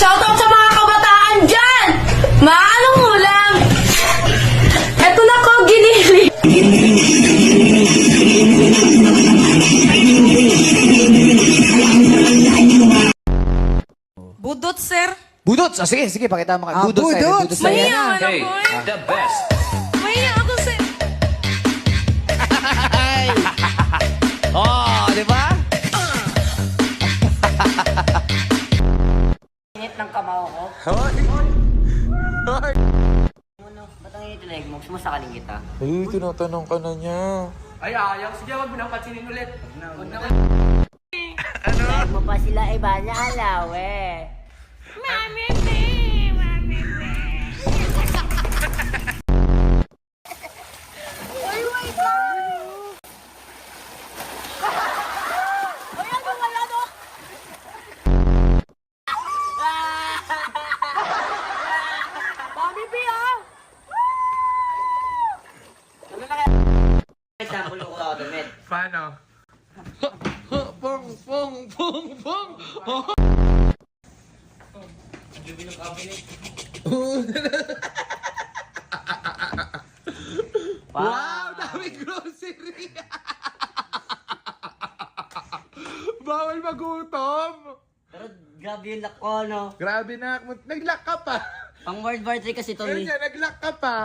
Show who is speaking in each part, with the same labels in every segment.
Speaker 1: Shoutout sa mga kabataan dyan! Anong ulam? Eto na ko, ginili. Budot, sir.
Speaker 2: Budots! Ah, sige, sige, pakita mo ka. Budots tayo.
Speaker 3: budots.
Speaker 2: Budots tayo.
Speaker 1: Mahiya ka na,
Speaker 4: Hey,
Speaker 1: boy.
Speaker 4: the best.
Speaker 1: Mahiya ako, sir.
Speaker 2: Oh, di ba?
Speaker 5: Init ng kamao ko.
Speaker 2: Hoy! Hoy!
Speaker 5: Ano? Ba't ang init na mo? Sumasakaling kita.
Speaker 2: Ay, tinatanong ka na niya.
Speaker 3: Ay, ayaw. Sige, wag mo nang pansinin ulit. Wag na.
Speaker 5: Ano? Mo pa sila iba niya alaw eh.
Speaker 1: Mami, be. Mami, be. Ay, my God. Ay, ano wala, no? Mami, be, ah.
Speaker 5: Sample ko ako damit.
Speaker 3: Paano?
Speaker 2: Pong, pong, pong, pong! Wow, dami grocery! Bawal magutom!
Speaker 5: Pero grabe yung lock ko, no?
Speaker 2: Grabe na, nag-lock ka pa!
Speaker 5: Pang World War 3 kasi to,
Speaker 2: Ayun
Speaker 5: eh.
Speaker 2: yan, nag-lock ka pa!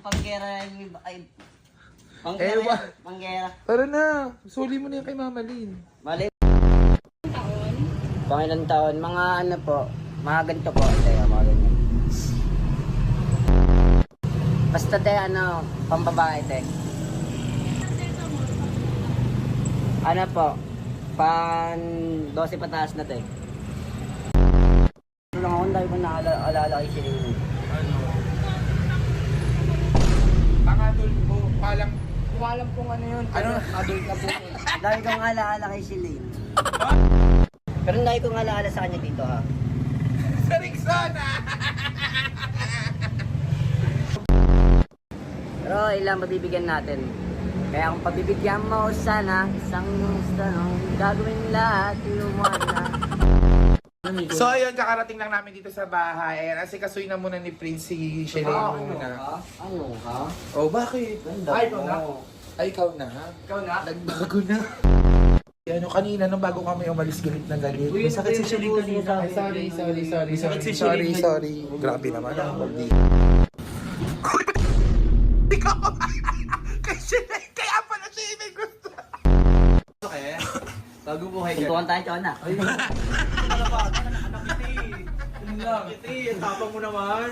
Speaker 5: Panggera yung... Ay...
Speaker 2: Eh, wa-
Speaker 5: Panggera.
Speaker 2: Tara na, suli mo na yan kay Mama Lynn.
Speaker 5: Mali. Pangilang taon? Mga ano po, mga ganito po. Teka, mga ganyan. Basta te, ano, pambabae te. Ano po, pan 12 pataas na te. Ano lang ako, dahil ko naalala kay Shirin.
Speaker 2: Pang-adult po, palang, walang pong ano yun. Ano?
Speaker 5: Adult na po. Dahil kong alaala kay Shirin. Pero dahil kong alaala sa kanya dito ha.
Speaker 2: Sa Rexona!
Speaker 5: Pero ilang mabibigyan natin. Kaya kung pabibigyan mo sana, isang tanong, gagawin lahat, inuman na.
Speaker 2: So ayun, kakarating lang namin dito sa bahay. Ayan, asikasuin na muna ni Prince si Shelly muna.
Speaker 5: Ano ha?
Speaker 2: Oh, bakit?
Speaker 3: Ay, ikaw na.
Speaker 2: Ay, ikaw na.
Speaker 3: Ikaw na?
Speaker 2: Nagbago na. Ano, kanina, nung bago kami umalis, galit na galit.
Speaker 5: Uy, sakit si Shelly kanina.
Speaker 2: Ay, sorry. Grabe naman ako. Ikaw! Kay Shelly, kaya pala siya yung may gusto.
Speaker 3: Okay. Bago buhay ka.
Speaker 5: Suntukan tayo, Chona.
Speaker 3: Ay, nakapiti. Yun lang. Nakapiti. Tapang mo naman.